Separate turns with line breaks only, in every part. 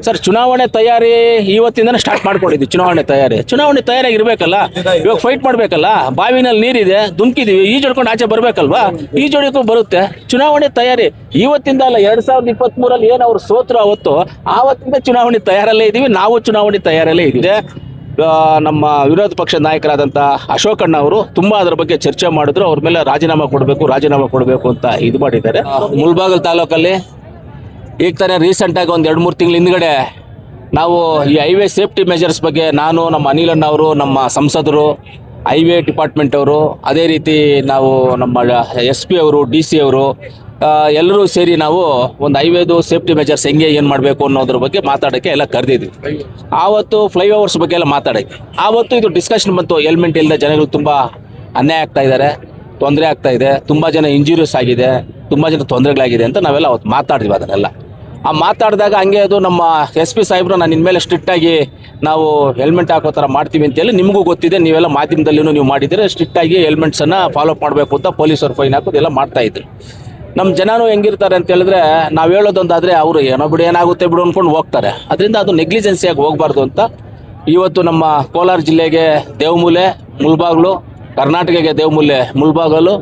Sir, ಚುನಾವಣೆ ತಯಾರಿ ಇವತ್ತಿಂದನೇ start ಮಾಡ್ಕೊಂಡಿದ್ವಿ. ಚುನಾವಣೆ ತಯಾರಿಯಾಗಿ ಇರಬೇಕಲ್ಲ. ಇವಾಗ ಫೈಟ್ ಮಾಡಬೇಕಲ್ಲ. ಬಾವಿನಲ್ಲಿ ನೀರಿದೆ, ಧುಮುಕಿದೀವಿ, ಈಜೊಡ್ಕೊಂಡು ಆಚೆ ಬರಬೇಕಲ್ವಾ? ಈಜೊಡಿಗೂ ಬರುತ್ತೆ. ಚುನಾವಣೆ ತಯಾರಿ ಇವತ್ತಿಂದ ಅಲ್ಲ, 2023 ಏನು ಅವ್ರು ಸೋತರು ಆವತ್ತಿಂದ ಚುನಾವಣೆ ತಯಾರಲ್ಲೇ ಇದ್ದೀವಿ. ನಾವು ಚುನಾವಣೆ ತಯಾರಲ್ಲೇ ಇದ್ದೀವಿ. ನಮ್ಮ ವಿರೋಧ ಪಕ್ಷದ ನಾಯಕರಾದಂಥ ಅಶೋಕಣ್ಣ ಅವರು ತುಂಬ ಅದರ ಬಗ್ಗೆ ಚರ್ಚೆ ಮಾಡಿದ್ರು. ಅವ್ರ ಮೇಲೆ ರಾಜೀನಾಮೆ ಕೊಡಬೇಕು ಅಂತ ಇದು ಮಾಡಿದ್ದಾರೆ. ಮುಳಬಾಗಿಲು ತಾಲೂಕಲ್ಲಿ ಈಗ ತಾನೇ ರೀಸೆಂಟಾಗಿ ಒಂದು 2-3 ತಿಂಗಳ ಹಿಂದ್ಗಡೆ ನಾವು ಈ ಹೈವೇ ಸೇಫ್ಟಿ ಮೆಜರ್ಸ್ ಬಗ್ಗೆ ನಾನು, ನಮ್ಮ ಅನಿಲಣ್ಣ ಅವರು, ನಮ್ಮ ಸಂಸದರು, ಹೈವೇ ಡಿಪಾರ್ಟ್ಮೆಂಟ್ ಅವರು, ಅದೇ ರೀತಿ ನಾವು ನಮ್ಮ SP ಅವರು, DC ಅವರು ಎಲ್ಲರೂ ಸೇರಿ ನಾವು ಒಂದು ಹೈವೇದು ಸೇಫ್ಟಿ ಮೆಜರ್ಸ್ ಹೆಂಗೆ ಏನು ಮಾಡಬೇಕು ಅನ್ನೋದ್ರ ಬಗ್ಗೆ ಮಾತಾಡೋಕ್ಕೆ ಎಲ್ಲ ಕರೆದಿದ್ವಿ. ಆವತ್ತು ಫ್ಲೈಓವರ್ಸ್ ಬಗ್ಗೆ ಎಲ್ಲ ಮಾತಾಡೋಕ್ಕೆ ಆವತ್ತು ಇದು ಡಿಸ್ಕಷನ್ ಬಂತು. ಹೆಲ್ಮೆಟ್ ಇಲ್ಲದೆ ಜನಗಳು ತುಂಬ ಅನ್ಯಾಯ ಆಗ್ತಾ ಇದ್ದಾರೆ, ತೊಂದರೆ ಆಗ್ತಾ ಇದೆ, ತುಂಬ ಜನ ಇಂಜುರೀಸ್ ಆಗಿದೆ, ತುಂಬ ಜನ ತೊಂದರೆಗಳಾಗಿದೆ ಅಂತ ನಾವೆಲ್ಲ ಅವತ್ತು ಮಾತಾಡಿದ್ವಿ. ಅದನ್ನೆಲ್ಲ ಮಾತಾಡಿದಾಗ ಹಂಗೆ ಅದು ನಮ್ಮ SP ಸಾಹೇಬ್ರು ನಾನು ಇನ್ಮೇಲೆ ಸ್ಟ್ರಿಕ್ಟಾಗಿ ನಾವು ಹೆಲ್ಮೆಟ್ ಹಾಕೋ ಥರ ಮಾಡ್ತೀವಿ ಅಂತೇಳಿ ನಿಮಗೂ ಗೊತ್ತಿದೆ, ನೀವೆಲ್ಲ ಮಾಧ್ಯಮದಲ್ಲೂ ನೀವು ಮಾಡಿದರೆ ಸ್ಟ್ರಿಕ್ಟಾಗಿ ಹೆಲ್ಮೆಟ್ಸನ್ನು ಫಾಲೋಅಪ್ ಮಾಡಬೇಕು ಅಂತ ಪೊಲೀಸರು ಫೈನ್ ಹಾಕೋದೆಲ್ಲ ಮಾಡ್ತಾಯಿದ್ರು. ನಮ್ಮ ಜನರು ಹೆಂಗಿರ್ತಾರೆ ಅಂತ ಹೇಳಿದ್ರೆ, ನಾವು ಹೇಳೋದೊಂದಾದರೆ ಅವರು ಏನೋ ಬಿಡು ಏನಾಗುತ್ತೆ ಬಿಡು ಅಂದ್ಕೊಂಡು ಹೋಗ್ತಾರೆ. ಅದರಿಂದ ಅದು ನೆಗ್ಲಿಜೆನ್ಸಿಯಾಗಿ ಹೋಗಬಾರ್ದು ಅಂತ ಇವತ್ತು ನಮ್ಮ ಕೋಲಾರ ಜಿಲ್ಲೆಗೆ ದೇವಮೂಲೆ, ಮುಳಬಾಗಿಲು, ಕರ್ನಾಟಕಕ್ಕೆ ದೇವಮೂಲೆ, ಮುಳಬಾಗಿಲು,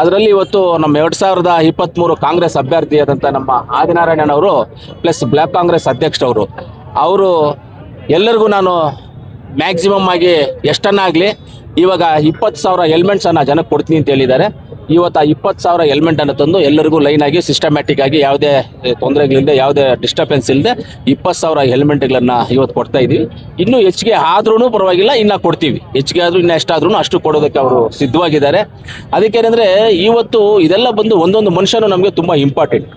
ಅದರಲ್ಲಿ ಇವತ್ತು ನಮ್ಮ 2023 ಕಾಂಗ್ರೆಸ್ ಅಭ್ಯರ್ಥಿಯಾದಂಥ ನಮ್ಮ ಆದಿನಾರಾಯಣನವರು ಪ್ಲಸ್ ಬ್ಲಾಕ್ ಕಾಂಗ್ರೆಸ್ ಅಧ್ಯಕ್ಷರವರು ಅವರು ಎಲ್ಲರಿಗೂ ನಾನು ಮ್ಯಾಕ್ಸಿಮಮ್ ಆಗಿ ಎಷ್ಟನ್ನಾಗಲಿ ಇವಾಗ 20,000 ಹೆಲ್ಮೆಟ್ಸನ್ನು ಜನಕ್ಕೆ ಕೊಡ್ತೀನಿ ಅಂತ ಹೇಳಿದ್ದಾರೆ. ಇವತ್ತು ಆ 20,000 ಹೆಲ್ಮೆಟನ್ನು ತಂದು ಎಲ್ಲರಿಗೂ ಲೈನಾಗಿ ಸಿಸ್ಟಮ್ಯಾಟಿಕ್ ಆಗಿ ಯಾವುದೇ ತೊಂದರೆಗಳಿಲ್ಲದೆ, ಯಾವುದೇ ಡಿಸ್ಟರ್ಬೆನ್ಸ್ ಇಲ್ಲದೆ 20,000 ಹೆಲ್ಮೆಟ್ಗಳನ್ನು ಇವತ್ತು ಕೊಡ್ತಾ ಇದ್ದೀವಿ. ಇನ್ನೂ ಹೆಚ್ಚಿಗೆ ಆದ್ರೂ ಪರವಾಗಿಲ್ಲ, ಇನ್ನೂ ಕೊಡ್ತೀವಿ. ಹೆಚ್ಚಿಗೆ ಆದರೂ ಇನ್ನೂ ಎಷ್ಟಾದ್ರೂ ಅಷ್ಟು ಕೊಡೋದಕ್ಕೆ ಅವರು ಸಿದ್ಧವಾಗಿದ್ದಾರೆ. ಅದಕ್ಕೇನೆಂದರೆ ಇವತ್ತು ಇದೆಲ್ಲ ಬಂದು ಒಂದೊಂದು ಮನುಷ್ಯನು ನಮಗೆ ತುಂಬ ಇಂಪಾರ್ಟೆಂಟ್.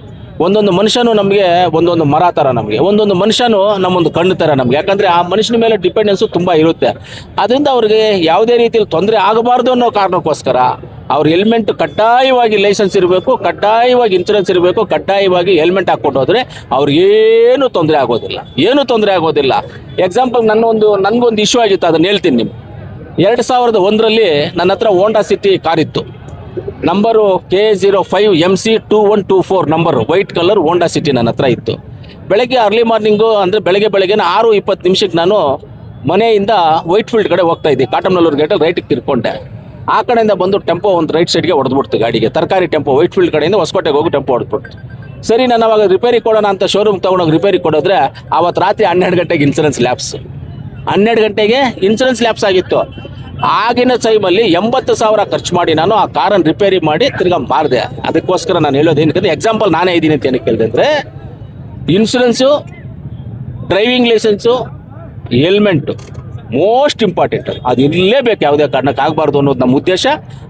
ಒಂದೊಂದು ಮನುಷ್ಯನು ನಮಗೆ ಒಂದೊಂದು ಮರ ಥರ, ನಮಗೆ ಒಂದೊಂದು ಮನುಷ್ಯನು ನಮ್ಮೊಂದು ಕಣ್ಣು ಥರ ನಮಗೆ. ಯಾಕಂದರೆ ಆ ಮನುಷ್ಯನ ಮೇಲೆ ಡಿಪೆಂಡೆನ್ಸು ತುಂಬ ಇರುತ್ತೆ. ಅದರಿಂದ ಅವ್ರಿಗೆ ಯಾವುದೇ ರೀತಿಯಲ್ಲಿ ತೊಂದರೆ ಆಗಬಾರ್ದು ಅನ್ನೋ ಕಾರಣಕ್ಕೋಸ್ಕರ ಅವ್ರ ಹೆಲ್ಮೆಟ್ ಕಡ್ಡಾಯವಾಗಿ ಲೈಸೆನ್ಸ್ ಇರಬೇಕು, ಕಡ್ಡಾಯವಾಗಿ ಇನ್ಶೂರೆನ್ಸ್ ಇರಬೇಕು, ಕಡ್ಡಾಯವಾಗಿ ಹೆಲ್ಮೆಟ್ ಹಾಕ್ಕೊಂಡು ಹೋದರೆ ಅವ್ರಿಗೇನು ತೊಂದರೆ ಆಗೋದಿಲ್ಲ. ಎಕ್ಸಾಂಪಲ್ ನನಗೊಂದು ಇಶ್ಯೂ ಆಗಿತ್ತು, ಅದನ್ನು ಹೇಳ್ತೀನಿ ನಿಮ್ಗೆ. 2001ರಲ್ಲಿ ನನ್ನ ಹತ್ರ ಹೋಂಡಾ ಸಿಟಿ ಕಾರ್ ಇತ್ತು. Number K05 MC2124 number, white colour Honda City ನನ್ನ ಹತ್ರ ಇತ್ತು. ಬೆಳಗ್ಗೆ ಅರ್ಲಿ ಮಾರ್ನಿಂಗು ಅಂದರೆ ಬೆಳಗ್ಗೆ 6:20 ನಾನು ಮನೆಯಿಂದ ವೈಟ್ ಫೀಲ್ಡ್ ಕಡೆ ಹೋಗ್ತಾ ಇದ್ದೆ. ಕಾಟಮ್ನಲ್ಲೂರು ಗೇಟಲ್ಲಿ ರೈಟಿಗೆ ತಿರ್ಕೊಂಡೆ. ಆ ಕಡೆಯಿಂದ ಬಂದು ಟೆಂಪೋ ಒಂದು ರೈಟ್ ಸೈಡ್ಗೆ ಹೊಡೆದ್ಬಿಡ್ತು ಗಾಡಿಗೆ. ತರಕಾರಿ ಟೆಂಪೋ ವೈಟ್ ಫೀಲ್ಡ್ ಕಡೆಯಿಂದ ಹೊಸಕೋಟೆಗೆ ಹೋಗಿ ಟೆಂಪೋ ಹೊಡೆದ್ಬಿಡ್ತು. ಸರಿ, ನಾನು ಅವಾಗ ರಿಪೇರಿ ಕೊಡೋಣ ಅಂತ ಶೋರೂಮ್ ತೊಗೊಂಡೋಗಿ ರಿಪೇರಿ ಕೊಡೋದ್ರೆ ಆವತ್ತು ರಾತ್ರಿ 12 ಗಂಟೆಗೆ ಇನ್ಸೂರೆನ್ಸ್ ಲ್ಯಾಪ್ಸ್. 12 ಗಂಟೆಗೆ ಇನ್ಸೂರೆನ್ಸ್ ಲ್ಯಾಪ್ಸ್ ಆಗಿತ್ತು. ಆಗಿನ ಟೈಮಲ್ಲಿ 80,000 ಖರ್ಚು ಮಾಡಿ ನಾನು ಆ ಕಾರನ್ನು ರಿಪೇರಿ ಮಾಡಿ ತಿರ್ಗಾ ಮಾರಿದೆ. ಅದಕ್ಕೋಸ್ಕರ ನಾನು ಹೇಳೋದು ಏನಕ್ಕೆ, ಎಕ್ಸಾಂಪಲ್ ನಾನೇ ಇದ್ದೀನಿ ಅಂತ ಏನಕ್ಕೆ ಕೇಳಿದೆ ಅಂದರೆ, insurance, driving licence, helmet most important. ಅದು ಇರಲೇಬೇಕು, ಯಾವುದೇ ಕಾರಣಕ್ಕೆ ಆಗಬಾರ್ದು ಅನ್ನೋದು ನಮ್ಮ ಉದ್ದೇಶ.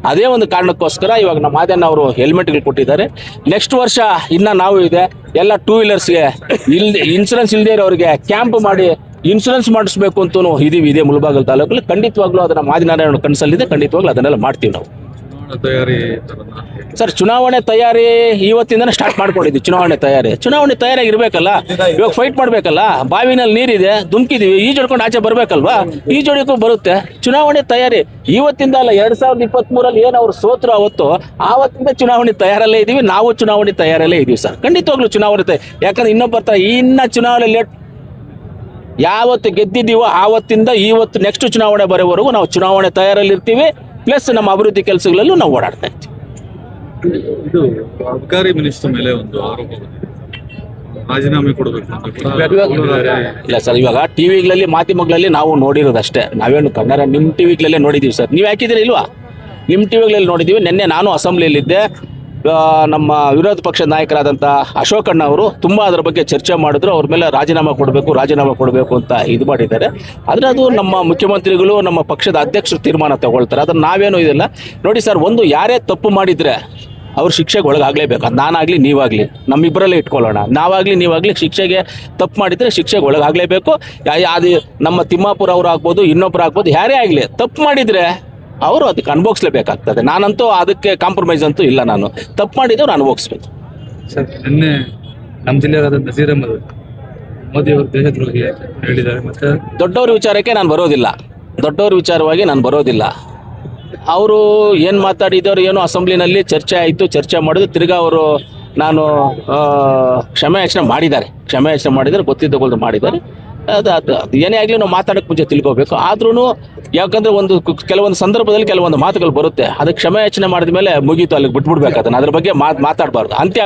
ಅದೇ ಒಂದು ಕಾರಣಕ್ಕೋಸ್ಕರ ಇವಾಗ ನಮ್ಮ ಆದ್ಯನ ಅವರು ಹೆಲ್ಮೆಟ್ಗಳು ಕೊಟ್ಟಿದ್ದಾರೆ. ನೆಕ್ಸ್ಟ್ ವರ್ಷ ಇನ್ನು ನಾವು ಇದೆ ಎಲ್ಲ 2 ವೀಲರ್ಸ್ಗೆ ಇನ್ಶೂರೆನ್ಸ್ ಇಲ್ಲದೆ ಇರೋರಿಗೆ ಕ್ಯಾಂಪ್ ಮಾಡಿ ಇನ್ಶೂರೆನ್ಸ್ ಮಾಡಿಸ್ಬೇಕು ಅಂತೂ ಇದೇ ಮುಳಬಾಗಿಲು ತಾಲೂಕಲ್ಲಿ. ಖಂಡಿತವಾಗ್ಲೂ ಅದನ್ನು ಆದಿನಾರಾಯಣ ಕನಸಲ್ಲಿದೆ, ಖಂಡಿತವಾಗ್ಲೂ ಅದನ್ನೆಲ್ಲ ಮಾಡ್ತೀವಿ ನಾವು. ಸರ್, ಚುನಾವಣೆ ತಯಾರಿ ಇವತ್ತಿಂದನೇ ಸ್ಟಾರ್ಟ್ ಮಾಡ್ಕೊಂಡಿದ್ವಿ. ಚುನಾವಣೆ ತಯಾರಿಯಾಗಿ ಇರಬೇಕಲ್ಲ. ಇವಾಗ ಫೈಟ್ ಮಾಡಬೇಕಲ್ಲ. ಬಾವಿನಲ್ಲಿ ನೀರಿದೆ, ಧುಮುಕಿದೀವಿ, ಈಜೊಡ್ಕೊಂಡು ಆಚೆ ಬರಬೇಕಲ್ವಾ? ಈಜೊಡಿಗೂ ಬರುತ್ತೆ. ಚುನಾವಣೆ ತಯಾರಿ ಇವತ್ತಿಂದ ಅಲ್ಲ, 2023 ಏನು ಅವ್ರು ಸೋತರು ಆವತ್ತಿಂದ ಚುನಾವಣೆ ತಯಾರಲ್ಲೇ ಇದ್ದೀವಿ. ನಾವು ಚುನಾವಣೆ ತಯಾರಲ್ಲೇ ಇದ್ದೀವಿ ಸರ್, ಖಂಡಿತವಾಗ್ಲೂ ಚುನಾವಣೆ ಯಾಕಂದ್ರೆ ಇನ್ನೊಬ್ಬರ್ತಾರೆ ಇನ್ನು ಚುನಾವಣೆ ಲೇಟ್ ಯಾವತ್ತು ಗೆದ್ದಿದ್ದೀವೋ ಆವತ್ತಿಂದ ಇವತ್ತು ನೆಕ್ಸ್ಟ್ ಚುನಾವಣೆ ಬರೋವರೆಗೂ ನಾವು ಚುನಾವಣೆ ತಯಾರಲ್ಲಿ ಇರ್ತೀವಿ. ಪ್ಲಸ್ ನಮ್ಮ ಅಭಿವೃದ್ಧಿ ಕೆಲಸಗಳಲ್ಲೂ ನಾವು ಓಡಾಡ್ತಾ ಇರ್ತೀವಿ.
ಇದು ಅಬಕಾರಿ ಮಿನಿಸ್ಟರ್ ಮೇಲೆ ಒಂದು ಆರೋಪ ರಾಜೀನಾಮೆ ಕೊಡಬೇಕು
ಇಲ್ಲ ಸರ್, ಇವಾಗ ಟಿವಿಗಳಲ್ಲಿ ಮಾಧ್ಯಮಗಳಲ್ಲಿ ನಾವು ನೋಡಿರೋದಷ್ಟೇ. ನಾವೇನು ಕನ್ನಡ ನಿಮ್ಮ ಟಿವಿಗಳಲ್ಲೇ ನೋಡಿದ್ದೀವಿ ಸರ್. ನೀವು ಹಾಕಿದ್ದೀರಿ ಇಲ್ವಾ? ನಿಮ್ಮ ಟಿವಿಗಳಲ್ಲಿ ನೋಡಿದ್ದೀವಿ. ನಿನ್ನೆ ನಾನು ಅಸೆಂಬ್ಲಿಯಲ್ಲಿದ್ದೆ. ನಮ್ಮ ವಿರೋಧ ಪಕ್ಷದ ನಾಯಕರಾದಂಥ ಅಶೋಕಣ್ಣ ಅವರು ತುಂಬ ಅದರ ಬಗ್ಗೆ ಚರ್ಚೆ ಮಾಡಿದ್ರು. ಅವ್ರ ಮೇಲೆ ರಾಜೀನಾಮೆ ಕೊಡಬೇಕು ಅಂತ ಇದು ಮಾಡಿದ್ದಾರೆ. ಆದರೆ ಅದು ನಮ್ಮ ಮುಖ್ಯಮಂತ್ರಿಗಳು, ನಮ್ಮ ಪಕ್ಷದ ಅಧ್ಯಕ್ಷರು ತೀರ್ಮಾನ ತಗೊಳ್ತಾರೆ. ಅದನ್ನು ನಾವೇನು ಇದಿಲ್ಲ. ನೋಡಿ ಸರ್, ಒಂದು ಯಾರೇ ತಪ್ಪು ಮಾಡಿದರೆ ಅವ್ರು ಶಿಕ್ಷೆಗೆ ಒಳಗಾಗಲೇಬೇಕು. ಅದು ನಾನಾಗಲಿ ನೀವಾಗಲಿ, ನಮ್ಮಿಬ್ಬರಲ್ಲೇ ಇಟ್ಕೊಳ್ಳೋಣ. ನಾವಾಗಲಿ ನೀವಾಗಲಿ ಶಿಕ್ಷೆಗೆ ತಪ್ಪು ಮಾಡಿದರೆ ಶಿಕ್ಷೆಗೆ ಒಳಗಾಗಲೇಬೇಕು. ಅದು ನಮ್ಮ ತಿಮ್ಮಾಪುರ ಅವರು ಆಗ್ಬೋದು, ಇನ್ನೊಬ್ಬರು ಆಗ್ಬೋದು, ಯಾರೇ ಆಗಲಿ ತಪ್ಪು ಮಾಡಿದರೆ ಅವರು ಅದಕ್ಕೆ ಅನುಭವಿಸ್ಲೇಬೇಕಾಗ್ತದೆ. ನಾನಂತೂ ಅದಕ್ಕೆ ಕಾಂಪ್ರಮೈಸ್ ಅಂತೂ ಇಲ್ಲ. ನಾನು ತಪ್ಪು ಮಾಡಿದವ್ರು ಅನುಭವಿಸ್ಬೇಕು.
ಸರ್, ನಿನ್ನೆ ನಮ್ಮ ಜಿಲ್ಲೆಯಾದ ನಜೀರ್ ಅಹಮದ್ ಮೋದಿ ಅವರು ದೇಶದ್ರೋಹಿ ಹೇಳಿದ್ದಾರೆ. ಮತ್ತೆ
ದೊಡ್ಡವ್ರ ವಿಚಾರಕ್ಕೆ ನಾನು ಬರೋದಿಲ್ಲ. ದೊಡ್ಡವ್ರ ವಿಚಾರವಾಗಿ ನಾನು ಬರೋದಿಲ್ಲ. ಅವರು ಏನು ಮಾತಾಡಿದವರು ಏನೋ ಅಸೆಂಬ್ಲಿನಲ್ಲಿ ಚರ್ಚೆ ಆಯಿತು. ಚರ್ಚೆ ಮಾಡಿದ್ರು. ತಿರ್ಗಾ ಅವರು ನಾನು ಕ್ಷಮೆ ಯಾಚನೆ ಮಾಡಿದ್ದಾರೆ ಗೊತ್ತಿದ್ದಗಳು ಮಾಡಿದ್ದಾರೆ. ಅದು ಏನೇ ಆಗಲಿ ನಾವು ಮಾತಾಡೋಕ್ಕೆ ಮುಂಚೆ ತಿಳ್ಕೋಬೇಕು. ಆದ್ರೂ ಯಾಕಂದ್ರೆ ಕೆಲವೊಂದು ಸಂದರ್ಭದಲ್ಲಿ ಕೆಲವೊಂದು ಮಾತುಗಳು ಬರುತ್ತೆ, ಅದಕ್ಕೆ ಕ್ಷಮೆ ಯಾಚನೆ ಮಾಡಿದ ಮೇಲೆ ಮುಗೀತು, ಅಲ್ಲಿಗೆ ಬಿಟ್ಬಿಡ್ಬೇಕು, ಅದನ್ನ ಅದ್ರ ಬಗ್ಗೆ ಮಾತಾಡಬಾರ್ದು ಅಂತ್ಯ.